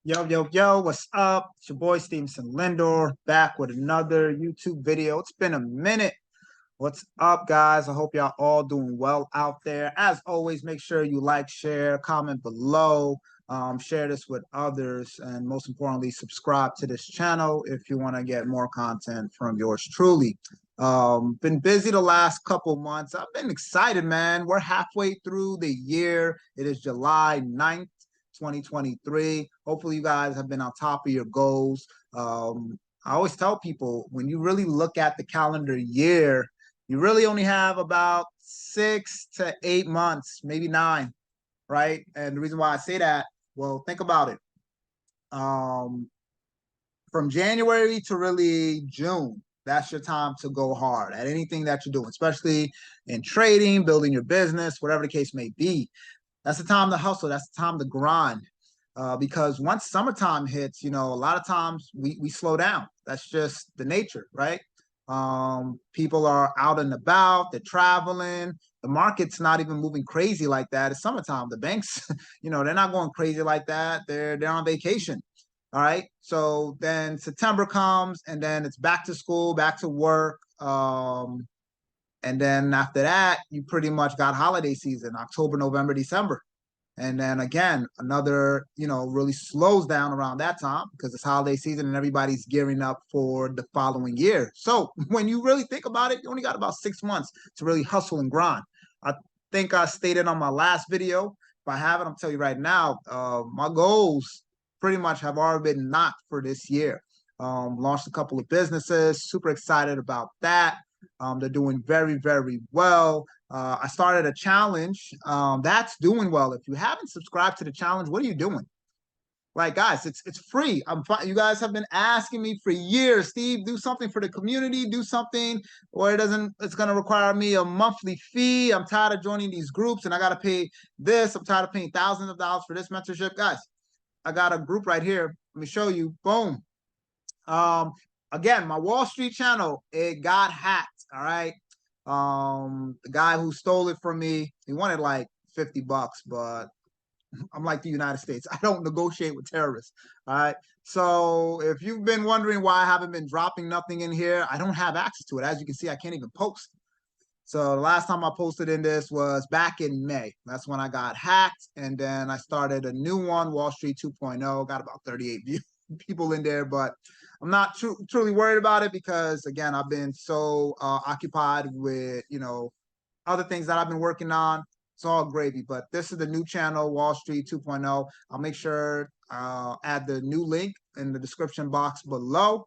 Yo, yo, yo, what's up? It's your boy Stevenson Lindor back with another YouTube video. It's been a minute. What's up, guys? I hope y'all all doing well out there. As always, make sure you like, share, comment below, share this with others, and most importantly, subscribe to this channel if you want to get more content from yours truly. Been busy the last couple months. I've been excited, man. We're halfway through the year. It is July 9th. 2023. Hopefully, you guys have been on top of your goals. I always tell people when you really look at the calendar year, you really only have about 6 to 8 months, maybe 9, right? And the reason why I say that, well, think about it. Um, from January to really June, that's your time to go hard at anything that you're doing, especially in trading, building your business, whatever the case may be. That's the time to hustle. That's the time to grind. Because once summertime hits, a lot of times we slow down. That's just the nature, right? People are out and about, they're traveling. The market's not even moving crazy like that. It's summertime. The banks, they're not going crazy like that. They're on vacation. All right. So then September comes and then it's back to school, back to work. And then after that, you pretty much got holiday season, October, November, December. And then again, another, really slows down around that time because it's holiday season and everybody's gearing up for the following year. So when you really think about it, you only got about 6 months to really hustle and grind. I think I stated on my last video. If I haven't, I'm telling you right now, my goals pretty much have already been knocked for this year. Launched a couple of businesses, super excited about that. They're doing very, very well. I started a challenge that's doing well. If you haven't subscribed to the challenge, what are you doing? Like, guys, it's free. You guys have been asking me for years, Steve, do something for the community, do something, or it's gonna require me a monthly fee. I'm tired of joining these groups and I gotta pay this. I'm tired of paying thousands of dollars for this mentorship. Guys, I got a group right here. Let me show you. Boom. Um, Again, my Wall Street channel, it got hacked. All right. The guy who stole it from me, he wanted like $50, but I'm like the United States. I don't negotiate with terrorists. All right. So if you've been wondering why I haven't been dropping nothing in here, I don't have access to it. As you can see, I can't even post. So the last time I posted in this was back in May. That's when I got hacked. And then I started a new one, Wall Street 2.0, got about 38 people in there, but I'm not truly worried about it because, again, I've been so occupied with, other things that I've been working on. It's all gravy, but this is the new channel, Wall Street 2.0. I'll make sure add the new link in the description box below.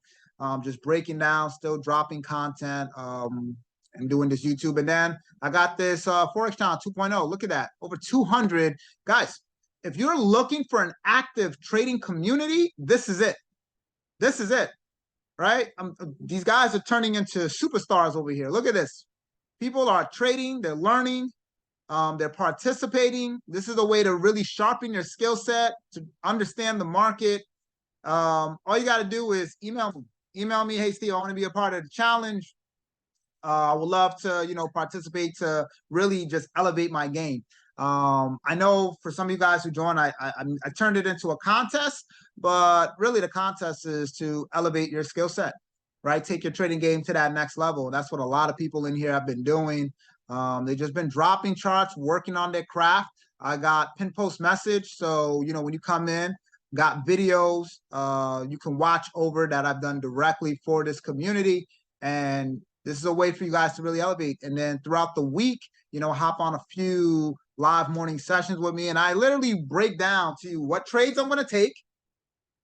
Just breaking down, still dropping content. And doing this YouTube. And then I got this Forex channel 2.0. Look at that. Over 200. Guys, if you're looking for an active trading community, this is it. This is it. Right? These guys are turning into superstars over here. Look at this. People are trading, they're learning, they're participating. This is a way to really sharpen your skill set, to understand the market. All you got to do is email me, hey Steve, I want to be a part of the challenge. I would love to, participate to really just elevate my game. I know for some of you guys who joined, I turned it into a contest, but really the contest is to elevate your skill set, right? Take your trading game to that next level. That's what a lot of people in here have been doing. They've just been dropping charts, working on their craft. I got pin post message. So, when you come in, got videos you can watch over that I've done directly for this community. And this is a way for you guys to really elevate. And then throughout the week, hop on a few live morning sessions with me. And I literally break down to you what trades I'm going to take,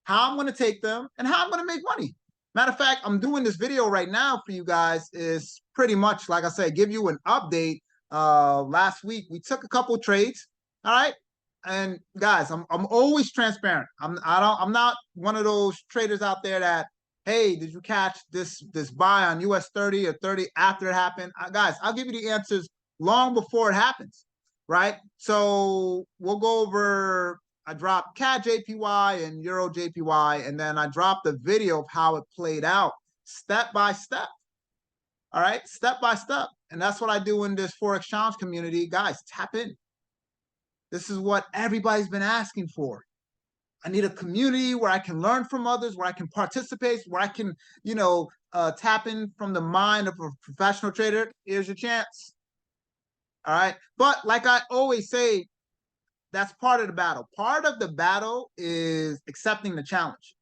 how I'm going to take them, and how I'm going to make money. Matter of fact, I'm doing this video right now for you guys is pretty much, like I said, give you an update. Last week, we took a couple trades. All right. And guys, I'm always transparent. I'm not one of those traders out there that, hey, did you catch this buy on US 30 or 30 after it happened? Guys, I'll give you the answers long before it happens, right? So we'll go over, I dropped CAD JPY and Euro JPY, and then I dropped a video of how it played out step by step. All right, step by step. And that's what I do in this Forex Challenge community. Guys, tap in. This is what everybody's been asking for. I need a community where I can learn from others, where I can participate, where I can, tap in from the mind of a professional trader. Here's your chance. All right. But like I always say, that's part of the battle. Part of the battle is accepting the challenge.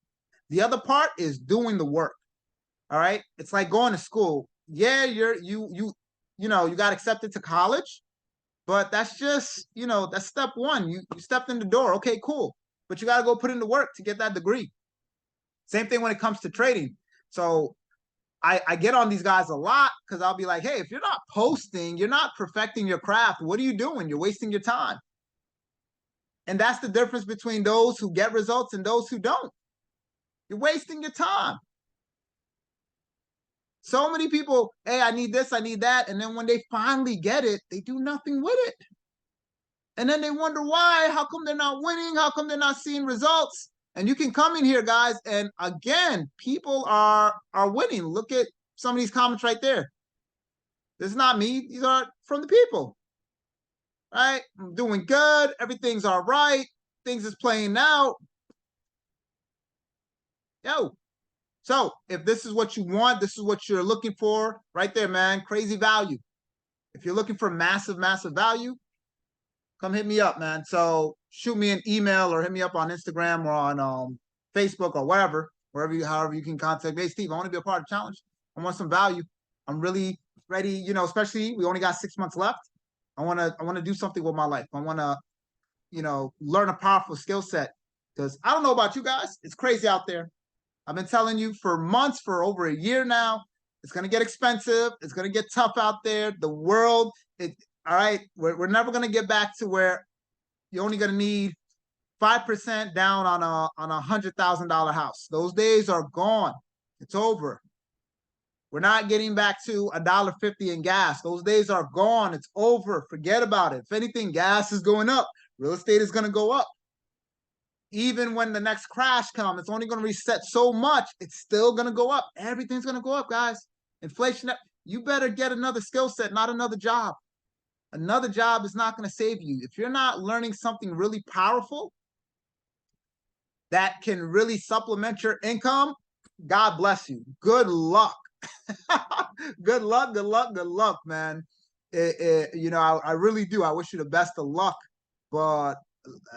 The other part is doing the work. All right. It's like going to school. Yeah, you got accepted to college, but that's just, that's step one. You stepped in the door. Okay, cool. But you got to go put in the work to get that degree. Same thing when it comes to trading. So I get on these guys a lot because I'll be like, hey, if you're not posting, you're not perfecting your craft. What are you doing? You're wasting your time. And that's the difference between those who get results and those who don't. You're wasting your time. So many people, hey, I need this, I need that. And then when they finally get it, they do nothing with it. And then they wonder why, how come they're not winning? How come they're not seeing results? And you can come in here, guys. And again, people are winning. Look at some of these comments right there. This is not me. These are from the people. Right? I'm doing good. Everything's all right. Things is playing out. Yo. So if this is what you want, this is what you're looking for right there, man. Crazy value. If you're looking for massive, massive value, come hit me up, man. So shoot me an email or hit me up on Instagram or on Facebook or whatever, however you can contact me. Hey, Steve, I want to be a part of the challenge. I want some value. I'm really ready, especially we only got 6 months left. I want to do something with my life. I want to, learn a powerful skill set because I don't know about you guys. It's crazy out there. I've been telling you for months, for over a year now, it's going to get expensive. It's going to get tough out there. The world, all right, we're never going to get back to where you're only going to need 5% down on a $100,000 house. Those days are gone. It's over. We're not getting back to $1.50 in gas. Those days are gone. It's over. Forget about it. If anything, gas is going up. Real estate is going to go up. Even when the next crash comes, it's only going to reset so much. It's still going to go up. Everything's going to go up, guys. Inflation, you better get another skill set, not another job. Another job is not going to save you. If you're not learning something really powerful that can really supplement your income, God bless you. Good luck. Good luck, man. I really do. I wish you the best of luck. But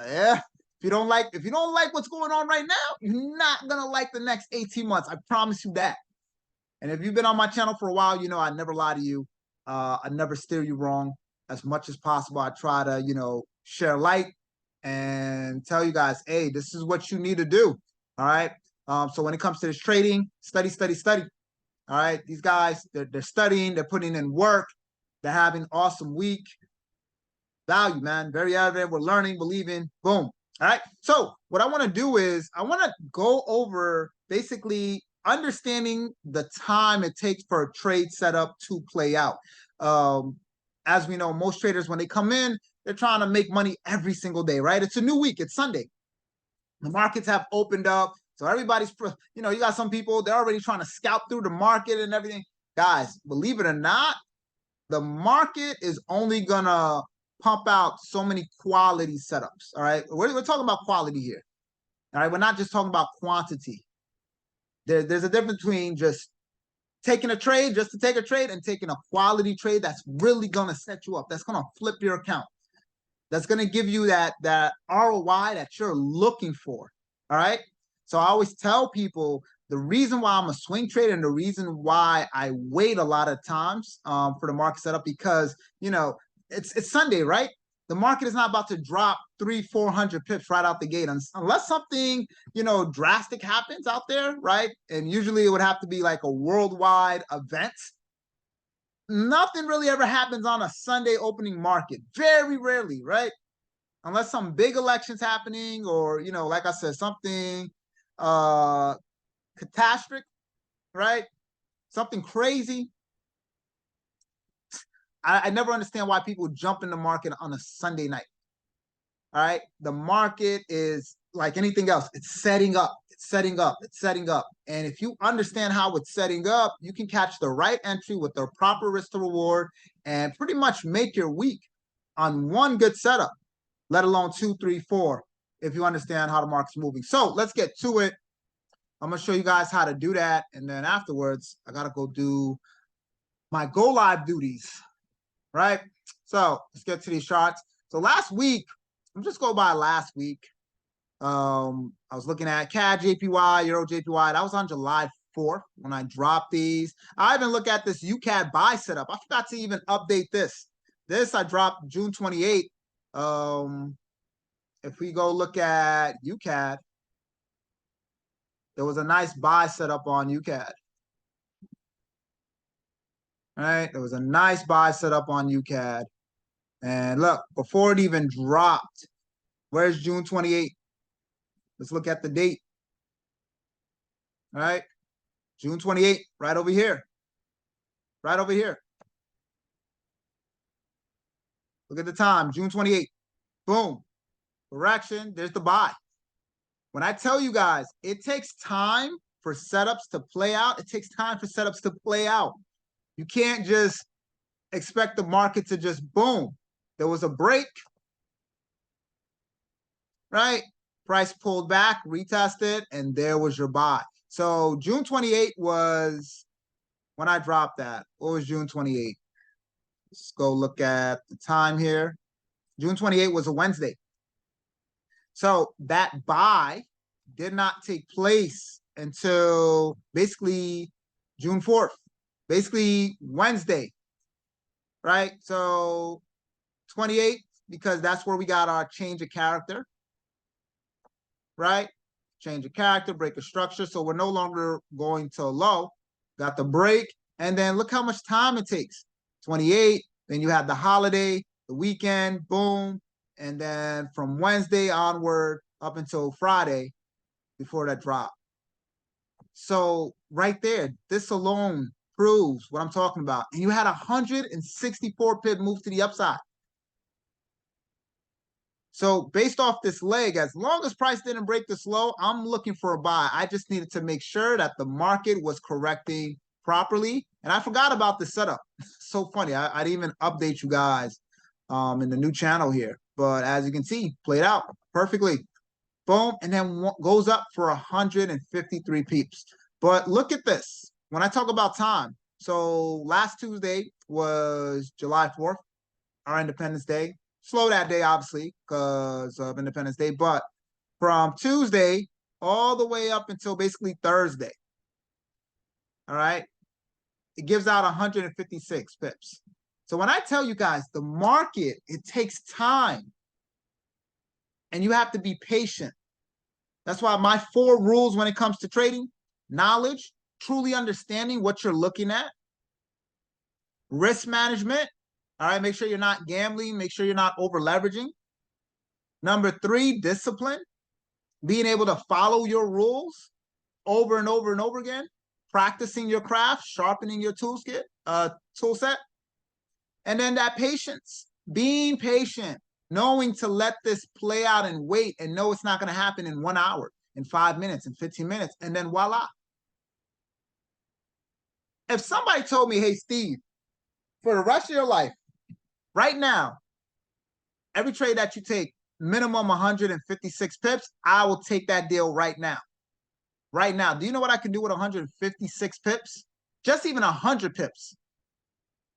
yeah, if you don't like what's going on right now, you're not gonna like the next 18 months. I promise you that. And if you've been on my channel for a while, I never lie to you. I never steer you wrong. As much as possible, I try to, share light and tell you guys, hey, this is what you need to do. All right. So when it comes to this trading, study. All right. These guys, they're studying, they're putting in work, they're having an awesome week. Value, man. Very evident. We're learning, believing. Boom. All right. So what I want to do is I want to go over basically understanding the time it takes for a trade setup to play out. As we know, most traders, when they come in, they're trying to make money every single day, right? It's a new week. It's Sunday. The markets have opened up. So everybody's, you got some people, they're already trying to scout through the market and everything. Guys, believe it or not, the market is only going to pump out so many quality setups, all right? We're talking about quality here, all right? We're not just talking about quantity. There's a difference between just taking a trade just to take a trade and taking a quality trade that's really going to set you up, that's going to flip your account, that's going to give you that ROI that you're looking for, all right? So I always tell people the reason why I'm a swing trader and the reason why I wait a lot of times for the market setup, because, it's Sunday, right? The market is not about to drop 300-400 pips right out the gate unless something, drastic happens out there, right? And usually it would have to be like a worldwide event. Nothing really ever happens on a Sunday opening market. Very rarely, right? Unless some big elections happening or, like I said, something catastrophic, right? Something crazy. I never understand why people jump in the market on a Sunday night. All right. The market is like anything else. It's setting up. And if you understand how it's setting up, you can catch the right entry with the proper risk to reward and pretty much make your week on one good setup, let alone 2, 3, 4. if you understand how the market's moving. So let's get to it. I'm going to show you guys how to do that. And then afterwards, I got to go do my go live duties, right? So let's get to these charts. So last week, I'm just go by last week. I was looking at CAD JPY, Euro JPY. That was on July 4th when I dropped these. I even look at this UCAD buy setup. I forgot to even update this. This I dropped June 28th. If we go look at UCAD, there was a nice buy setup on UCAD. All right, there was a nice buy setup on UCAD. And look, before it even dropped, where's June 28th? Let's look at the date. All right, June 28th, right over here. Right over here. Look at the time, June 28th. Boom. Correction, there's the buy. When I tell you guys, it takes time for setups to play out. It takes time for setups to play out. You can't just expect the market to just boom. There was a break, right? Price pulled back, retested, and there was your buy. So June 28th was when I dropped that. What was June 28th? Let's go look at the time here. June 28th was a Wednesday. So that buy did not take place until basically June 4th, basically Wednesday, right? So 28th, because that's where we got our change of character, right? Change of character, break of structure. So we're no longer going to low. Got the break. And then look how much time it takes. 28. Then you have the holiday, the weekend, boom. And then from Wednesday onward up until Friday before that drop. So right there, this alone proves what I'm talking about. And you had 164 pip move to the upside. So based off this leg, as long as price didn't break this low, I'm looking for a buy. I just needed to make sure that the market was correcting properly. And I forgot about the setup. So funny. I didn't even update you guys in the new channel here. But as you can see, played out perfectly. Boom. And then goes up for 153 peeps. But look at this. When I talk about time, so last Tuesday was July 4th, our Independence Day. Slow that day, obviously, because of Independence Day. But from Tuesday all the way up until basically Thursday, all right, it gives out 156 pips. So when I tell you guys, the market, it takes time. And you have to be patient. That's why my 4 rules when it comes to trading: knowledge, truly understanding what you're looking at, risk management. All right, make sure you're not gambling. Make sure you're not over leveraging. Number 3, discipline. Being able to follow your rules over and over and over again. Practicing your craft, sharpening your tool set. And then that patience. Being patient. Knowing to let this play out and wait and know it's not going to happen in 1 hour, in 5 minutes, in 15 minutes. And then voila. If somebody told me, hey, Steve, for the rest of your life, right now, every trade that you take, minimum 156 pips, I will take that deal right now. Right now. Do you know what I can do with 156 pips? Just even 100 pips.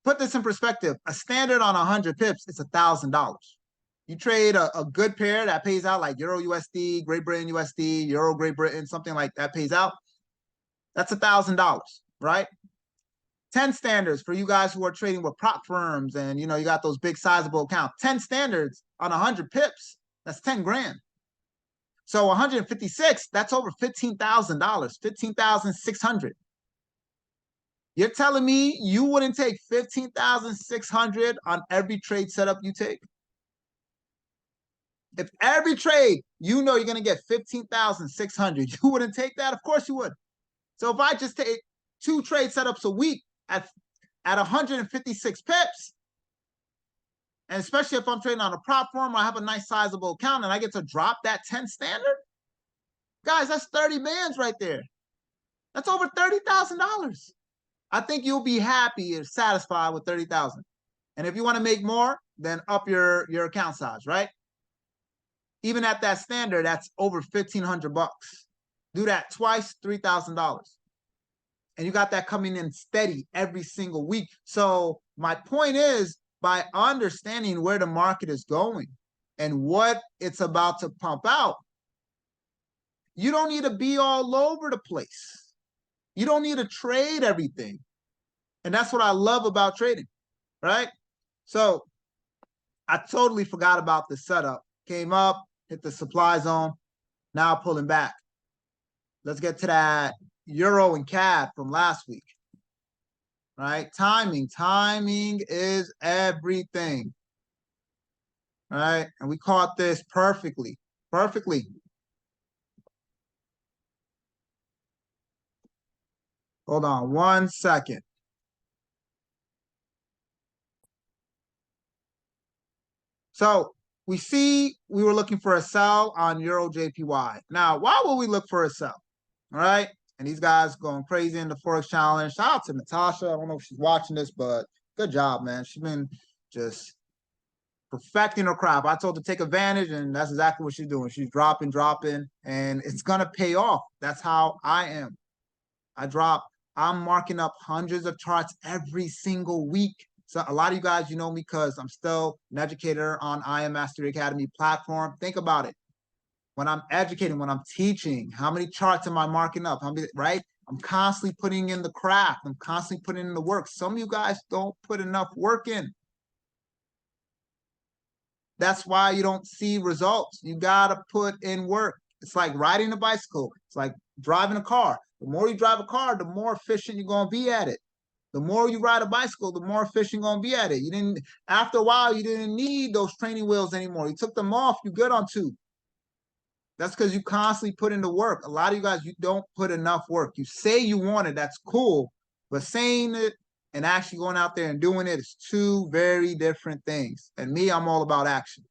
Put this in perspective. A standard on 100 pips is $1,000. You trade a good pair that pays out like Euro USD, Great Britain USD, Euro Great Britain, something like that pays out. That's $1,000, right? 10 standards for you guys who are trading with prop firms and, you know, you got those big sizable accounts. 10 standards on 100 pips, that's 10 grand. So 156, that's over $15,000, $15,600. You're telling me you wouldn't take $15,600 on every trade setup you take? If every trade, you know you're going to get $15,600, you wouldn't take that? Of course you would. So if I just take 2 trade setups a week at 156 pips, and especially if I'm trading on a prop firm or I have a nice sizable account and I get to drop that 10 standard, guys, that's 30 bands right there. That's over $30,000. I think you'll be happy and satisfied with 30,000. And if you want to make more, then up your account size, right? Even at that standard, that's over 1,500 bucks. Do that twice, $3,000. And you got that coming in steady every single week. So my point is, by understanding where the market is going and what it's about to pump out, you don't need to be all over the place. You don't need to trade everything. And that's what I love about trading, right? So I totally forgot about the setup. Came up, hit the supply zone, now pulling back. Let's get to that Euro and CAD from last week, right? Timing is everything, right? And we caught this perfectly. Hold on 1 second. So we see we were looking for a sell on Euro JPY. Now, why would we look for a sell? All right. And these guys going crazy in the Forex challenge. Shout out to Natasha. I don't know if she's watching this, but good job, man. She's been just perfecting her craft. I told her to take advantage, and that's exactly what she's doing. She's dropping, and it's going to pay off. That's how I am. I'm marking up hundreds of charts every single week. So a lot of you guys, you know me because I'm still an educator on IM Mastery Academy platform. Think about it. When I'm educating, when I'm teaching, how many charts am I marking up? How many, right? I'm constantly putting in the craft. I'm constantly putting in the work. Some of you guys don't put enough work in. That's why you don't see results. You got to put in work. It's like riding a bicycle. It's like driving a car. The more you drive a car, the more efficient you're going to be at it. The more you ride a bicycle, the more efficient you're going to be at it. After a while, you didn't need those training wheels anymore. You took them off, you're good on two. That's because you constantly put in the work. A lot of you guys, you don't put enough work. You say you want it, that's cool, but saying it and actually going out there and doing it is two very different things. And me, I'm all about action.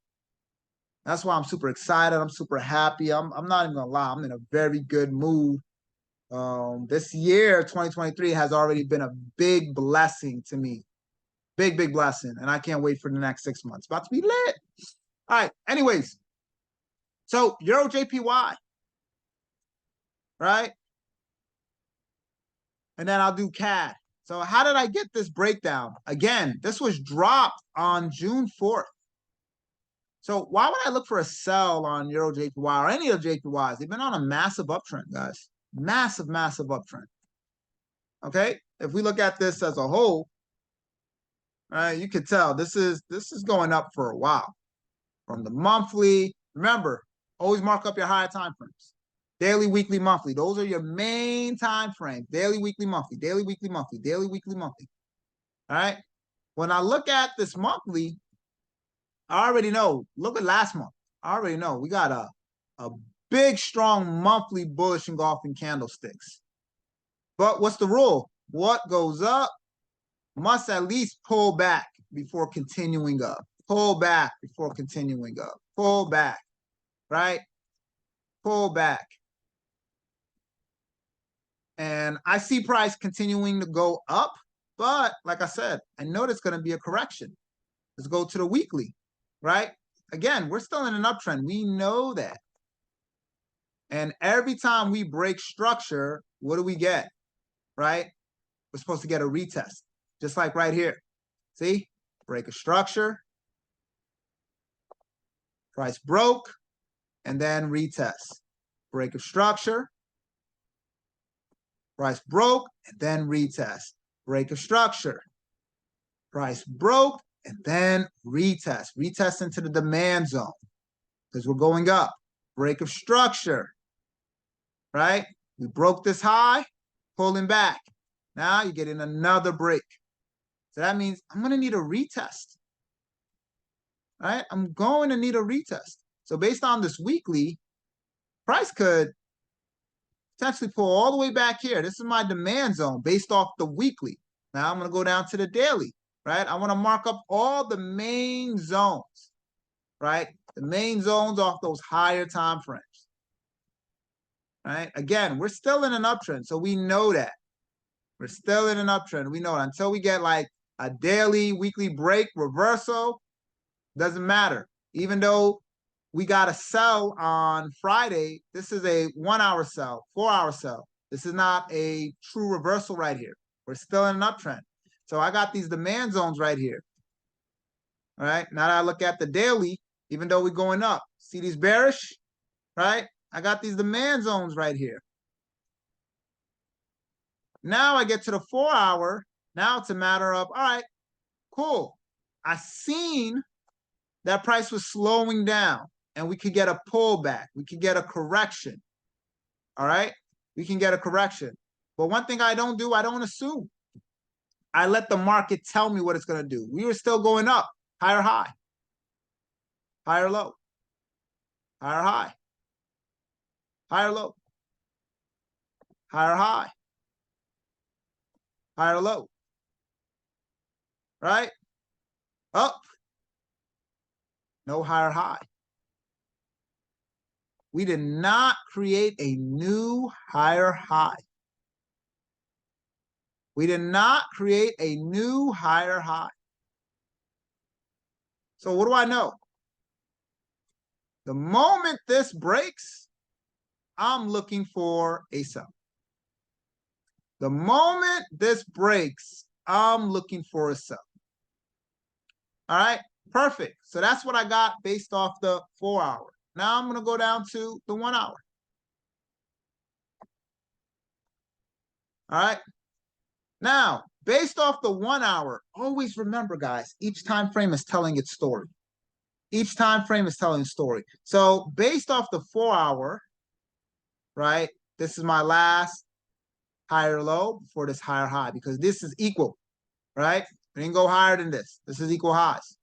That's why I'm super excited. I'm super happy. I'm not even gonna lie. I'm in a very good mood. This year, 2023, has already been a big blessing to me. Big blessing. And I can't wait for the next 6 months. About to be lit. All right. Anyways, so Euro JPY, right? And then I'll do CAD. So how did I get this breakdown? Again, this was dropped on June 4th. So why would I look for a sell on Euro JPY or any of the JPYs? They've been on a massive uptrend, guys. Massive uptrend. Okay? If we look at this as a whole, you can tell this is going up for a while. From the monthly, remember, always mark up your higher time frames. Daily, weekly, monthly. Those are your main time frames. Daily, weekly, monthly. Daily, weekly, monthly. Daily, weekly, monthly. All right? When I look at this monthly, I already know. Look at last month. I already know. We got a big, strong monthly bullish engulfing candlesticks. But what's the rule? What goes up must at least pull back before continuing up. Pull back before continuing up. Pull back, right? Pull back. And I see price continuing to go up, but like I said, I know there's going to be a correction. Let's go to the weekly, right? Again, we're still in an uptrend. We know that. And every time we break structure, what do we get, right? We're supposed to get a retest, just like right here. See? Break a structure. Price broke, and then retest. Break a structure. Price broke, and then retest. Break a structure. Price broke, and then retest. Retest into the demand zone because we're going up. Break of structure, right? We broke this high, pulling back. Now you're getting another break. So that means I'm going to need a retest, right? I'm going to need a retest. So based on this weekly, price could potentially pull all the way back here. This is my demand zone based off the weekly. Now I'm going to go down to the daily, right? I want to mark up all the main zones, right? The main zones off those higher time frames, right? Again, we're still in an uptrend, so we know that. We're still in an uptrend. We know it. Until we get like a daily, weekly break reversal, doesn't matter. Even though we got to sell on Friday. This is a 1 hour sell, 4 hour sell. This is not a true reversal right here. We're still in an uptrend. So I got these demand zones right here. All right. Now that I look at the daily, even though we're going up, see these bearish, right? I got these demand zones right here. Now I get to the 4 hour. Now it's a matter of, all right, cool. I seen that price was slowing down and we could get a pullback. We could get a correction. All right. We can get a correction. But one thing I don't do, I don't assume. I let the market tell me what it's going to do. We were still going up, higher high, higher low, higher high, higher low, higher high, higher low, right? Up, no higher high. We did not create a new higher high. We did not create a new higher high. So what do I know? The moment this breaks, I'm looking for a sell. The moment this breaks, I'm looking for a sell. All right, perfect. So that's what I got based off the 4 hour. Now I'm going to go down to the 1 hour. All right. Now, based off the 1 hour, always remember, guys, each time frame is telling its story. Each time frame is telling a story. So based off the 4 hour, right, this is my last higher low before this higher high, because this is equal, right? It didn't go higher than this. This is equal highs.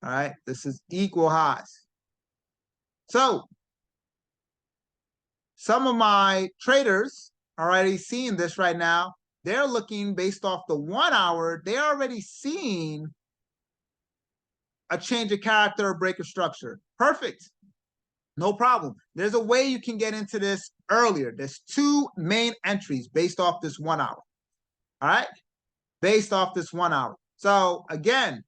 All right, this is equal highs. So some of my traders are already seeing this right now. They're looking based off the 1 hour. They're already seeing a change of character or break of structure. Perfect. No problem. There's a way you can get into this earlier. There's 2 main entries based off this 1 hour. All right? Based off this 1 hour. So again,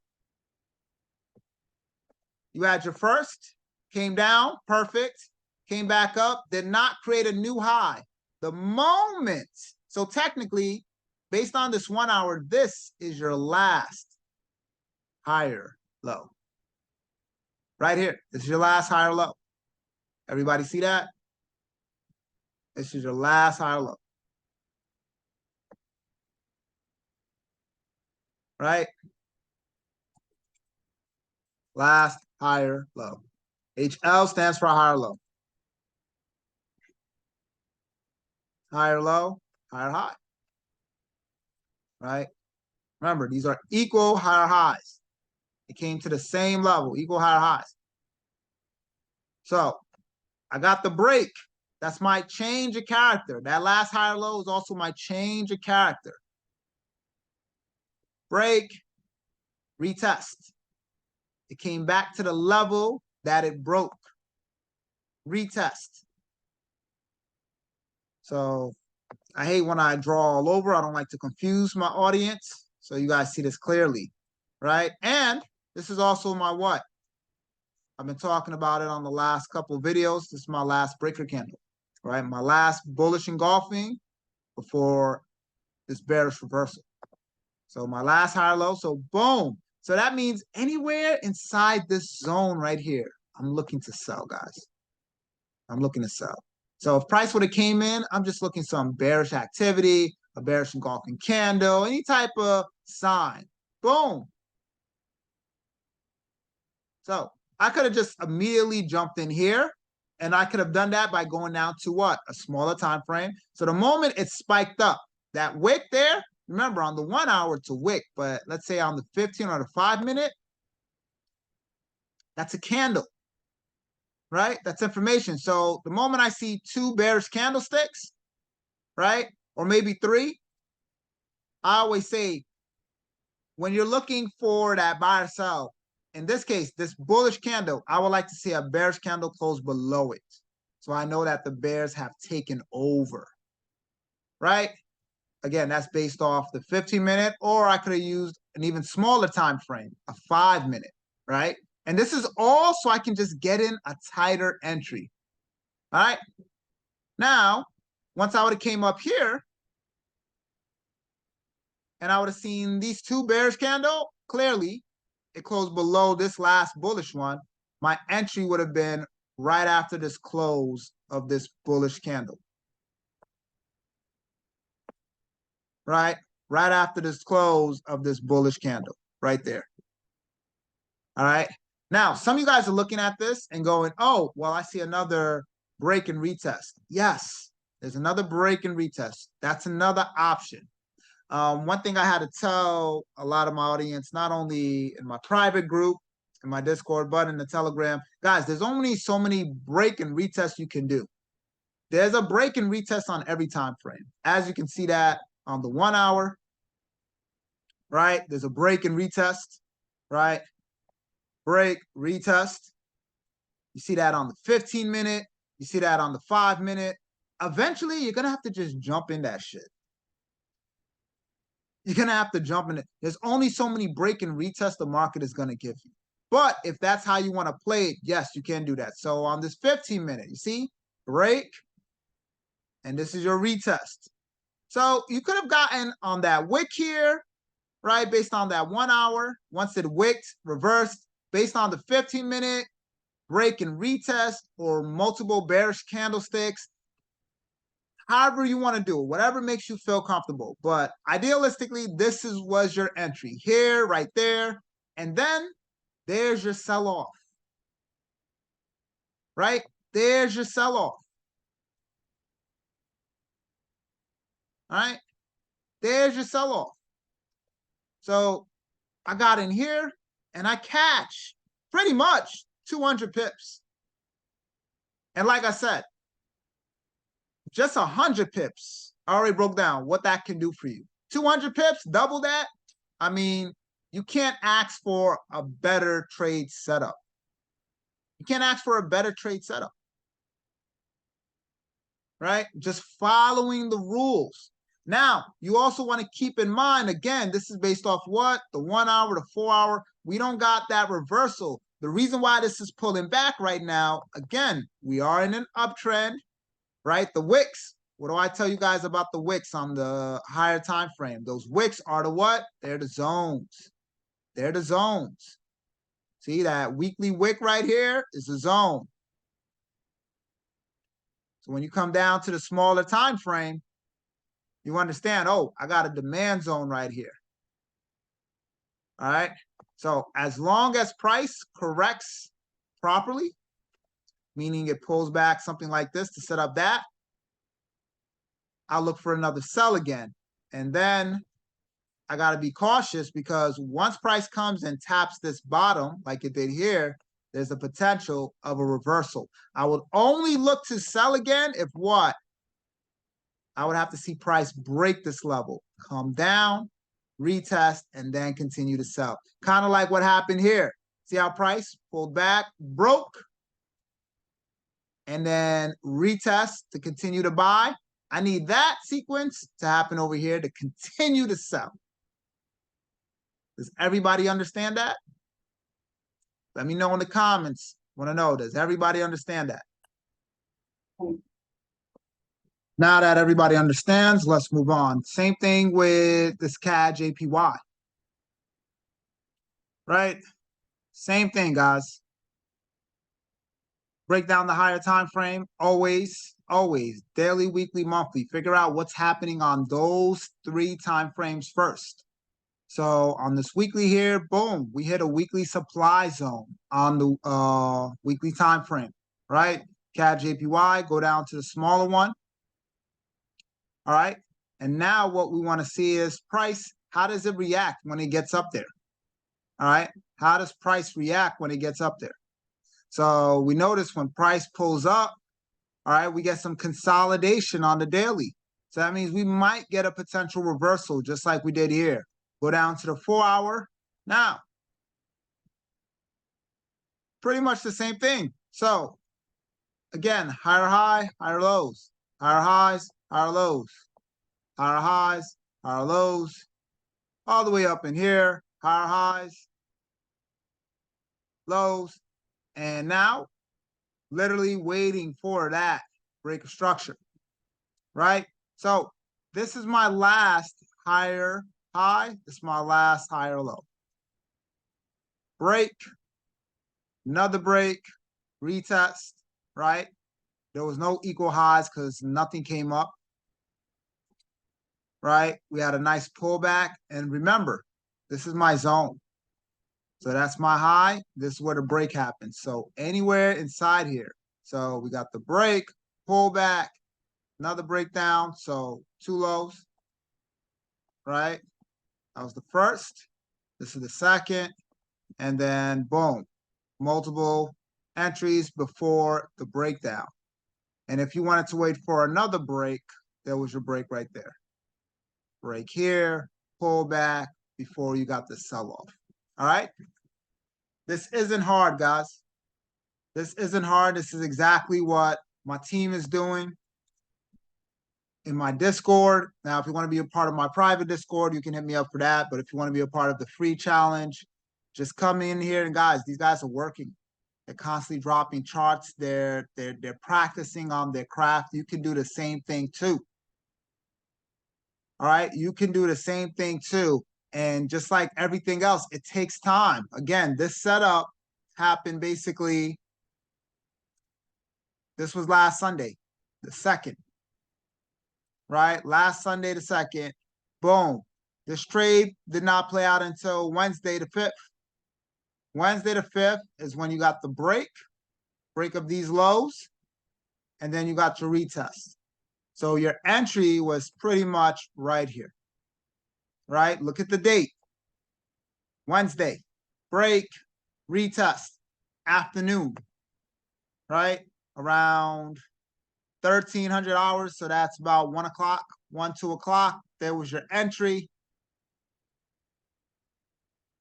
you had your first, came down, perfect, came back up, did not create a new high. The moment, so technically, based on this 1 hour, this is your last higher low. Right here. This is your last higher low. Everybody see that? This is your last higher low. Right? Last higher low. HL stands for higher low. Higher low, higher high. Right? Remember, these are equal higher highs. It came to the same level, equal higher highs. So I got the break. That's my change of character. That last higher low is also my change of character. Break, retest. It came back to the level that it broke. Retest. So I hate when I draw all over. I don't like to confuse my audience. So you guys see this clearly, right? And this is also my what? I've been talking about it on the last couple of videos. This is my last breaker candle, right? My last bullish engulfing before this bearish reversal. So my last higher low. So boom. So that means anywhere inside this zone right here, I'm looking to sell, guys. I'm looking to sell. So if price would have came in, I'm just looking some bearish activity, a bearish engulfing candle, any type of sign. Boom. So I could have just immediately jumped in here, and I could have done that by going down to what? A smaller time frame. So the moment it spiked up, that wick there, remember on the 1 hour it's a wick, but let's say on the 15 or the 5 minute, that's a candle, right? That's information. So the moment I see 2 bearish candlesticks, right, or maybe 3, I always say when you're looking for that buy or sell, in this case, this bullish candle, I would like to see a bearish candle close below it. So I know that the bears have taken over, right? Again, that's based off the 15-minute, or I could have used an even smaller time frame, a 5 minute, right? And this is all so I can just get in a tighter entry. All right. Now, once I would have came up here and I would have seen these two bearish candle, clearly it closed below this last bullish one. My entry would have been right after this close of this bullish candle. Right? Right after this close of this bullish candle, right there. All right. Now, some of you guys are looking at this and going, oh, well, I see another break and retest. Yes, there's another break and retest. That's another option. One thing I had to tell a lot of my audience, not only in my private group, in my Discord, but in the Telegram, guys, there's only so many break and retests you can do. There's a break and retest on every time frame. As you can see that on the 1 hour, right? There's a break and retest, right? Break, retest. You see that on the 15-minute. You see that on the 5-minute. Eventually, you're going to have to just jump in that shit. You're going to have to jump in it. There's only so many break and retest the market is going to give you. But if that's how you want to play it, yes, you can do that. So on this 15-minute, you see, break, and this is your retest. So you could have gotten on that wick here, right, based on that 1 hour. Once it wicked, reversed, based on the 15-minute, break and retest, or multiple bearish candlesticks. However you want to do it, whatever makes you feel comfortable. But idealistically, this was your entry here, right there. And then there's your sell-off, right? There's your sell-off. All right? There's your sell-off. So I got in here and I catch pretty much 200 pips. And like I said, just 100 pips, I already broke down what that can do for you. 200 pips, double that. I mean, you can't ask for a better trade setup. You can't ask for a better trade setup, right? Just following the rules. Now, you also want to keep in mind, again, this is based off what? The 1 hour, the 4 hour. We don't got that reversal. The reason why this is pulling back right now, again, we are in an uptrend, right? The wicks. What do I tell you guys about the wicks on the higher time frame? Those wicks are the what? They're the zones. They're the zones. See that weekly wick right here is a zone. So when you come down to the smaller time frame, you understand, oh, I got a demand zone right here. All right. So as long as price corrects properly, meaning it pulls back something like this to set up that, I'll look for another sell again. And then I got to be cautious because once price comes and taps this bottom like it did here, there's a potential of a reversal. I would only look to sell again if what? I would have to see price break this level, come down, retest, and then continue to sell. Kind of like what happened here. See how price pulled back, broke, and then retest to continue to buy. I need that sequence to happen over here to continue to sell. Does everybody understand that? Let me know in the comments. Want to know, does everybody understand that? Now that everybody understands, let's move on. Same thing with this CAD JPY. Right? Same thing, guys. Break down the higher time frame. Always, always. Daily, weekly, monthly. Figure out what's happening on those 3 time frames first. So on this weekly here, boom, we hit a weekly supply zone on the weekly time frame, right? CAD JPY, go down to the smaller one. All right. And now what we want to see is price. How does it react when it gets up there? All right. How does price react when it gets up there? So we notice when price pulls up, all right, we get some consolidation on the daily. So that means we might get a potential reversal just like we did here. Go down to the 4 hour. Now, pretty much the same thing. So again, higher high, higher lows, higher highs, higher lows, higher highs, higher lows, all the way up in here, higher highs, lows, and now literally waiting for that break of structure, right? So this is my last higher high. This is my last higher low. Break, another break, retest, right? There was no equal highs because nothing came up, right? We had a nice pullback. And remember, this is my zone. So that's my high. This is where the break happens. So anywhere inside here. So we got the break, pullback, another breakdown. So two lows, right? That was the first. This is the second. And then boom, multiple entries before the breakdown. And if you wanted to wait for another break, there was your break right there. Break here, pull back before you got the sell-off. All right? This isn't hard, guys. This isn't hard. This is exactly what my team is doing in my Discord. Now, if you want to be a part of my private Discord, you can hit me up for that. But if you want to be a part of the free challenge, just come in here. And guys, these guys are working. They're constantly dropping charts. They're practicing on their craft. You can do the same thing too. All right, you can do the same thing too. And just like everything else, it takes time. Again, this setup happened basically, this was last Sunday, the 2nd, right? Last Sunday, the 2nd, boom. This trade did not play out until Wednesday, the 5th. Wednesday, the 5th is when you got the break of these lows, and then you got your retest. So your entry was pretty much right here, right? Look at the date. Wednesday, break, retest, afternoon, right? Around 1,300 hours. So that's about 1 o'clock, 2 o'clock. There was your entry.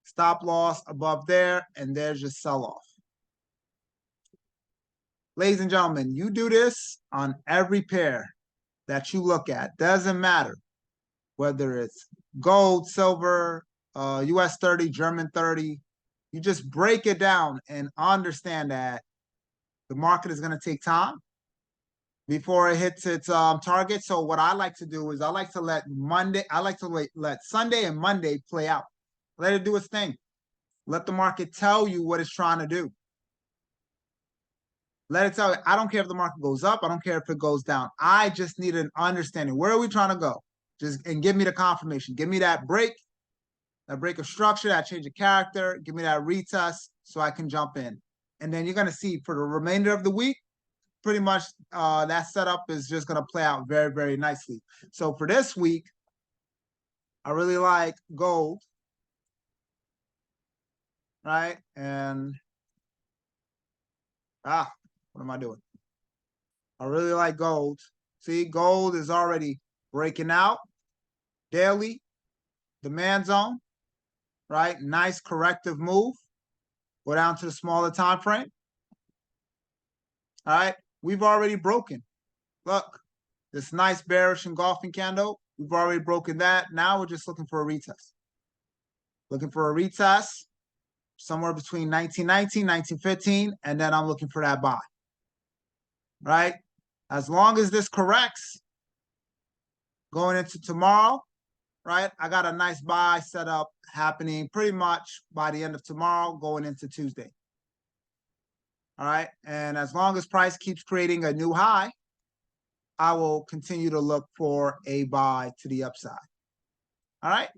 Stop loss above there, and there's your sell-off. Ladies and gentlemen, you do this on every pair that you look at. Doesn't matter whether it's gold, silver, US 30, German 30. You just break it down and understand that the market is going to take time before it hits its target. So what I like to do is I like to let Sunday and Monday play out. Let it do its thing. Let the market tell you what it's trying to do. Let it tell you. I don't care if the market goes up. I don't care if it goes down. I just need an understanding. Where are we trying to go? And give me the confirmation. Give me that break of structure, that change of character. Give me that retest so I can jump in. And then you're going to see for the remainder of the week, pretty much that setup is just going to play out very, very nicely. So for this week, I really like gold, right? And, what am I doing? I really like gold. See, gold is already breaking out daily, demand zone, right? Nice corrective move. Go down to the smaller time frame. All right, we've already broken. Look, this nice bearish engulfing candle, we've already broken that. Now we're just looking for a retest. Looking for a retest somewhere between 1919, 1915, and then I'm looking for that buy. Right? As long as this corrects going into tomorrow, right? I got a nice buy set up happening pretty much by the end of tomorrow going into Tuesday. All right. And as long as price keeps creating a new high, I will continue to look for a buy to the upside. All right.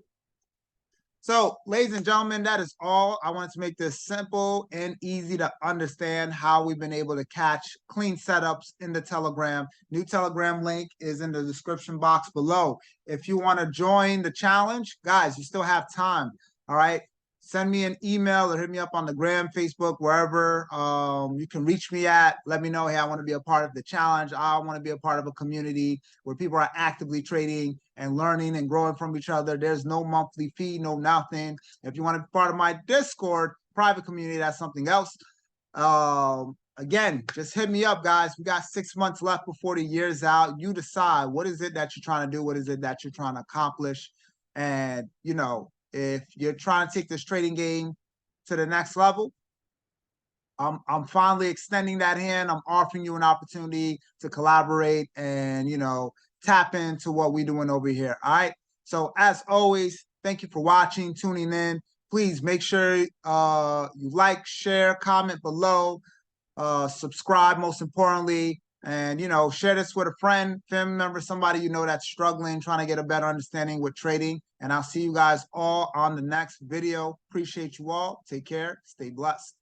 So, ladies and gentlemen, that is all. I wanted to make this simple and easy to understand how we've been able to catch clean setups in the Telegram. New Telegram link is in the description box below. If you want to join the challenge, guys, you still have time. All right. Send me an email or hit me up on the gram, Facebook, wherever you can reach me at. Let me know, hey, I want to be a part of the challenge. I want to be a part of a community where people are actively trading and learning and growing from each other. There's no monthly fee, no nothing. If you want to be part of my Discord private community, that's something else. Again, just hit me up, guys. We got 6 months left before the year's out. You decide what is it that you're trying to do? What is it that you're trying to accomplish? And, you know, if you're trying to take this trading game to the next level, I'm finally extending that hand. I'm offering you an opportunity to collaborate and, you know, tap into what we're doing over here. All right. So as always, thank you for watching, tuning in. Please make sure you like, share, comment below, subscribe most importantly, and, you know, share this with a friend, family member, somebody you know that's struggling, trying to get a better understanding with trading. And I'll see you guys all on the next video. Appreciate you all. Take care. Stay blessed.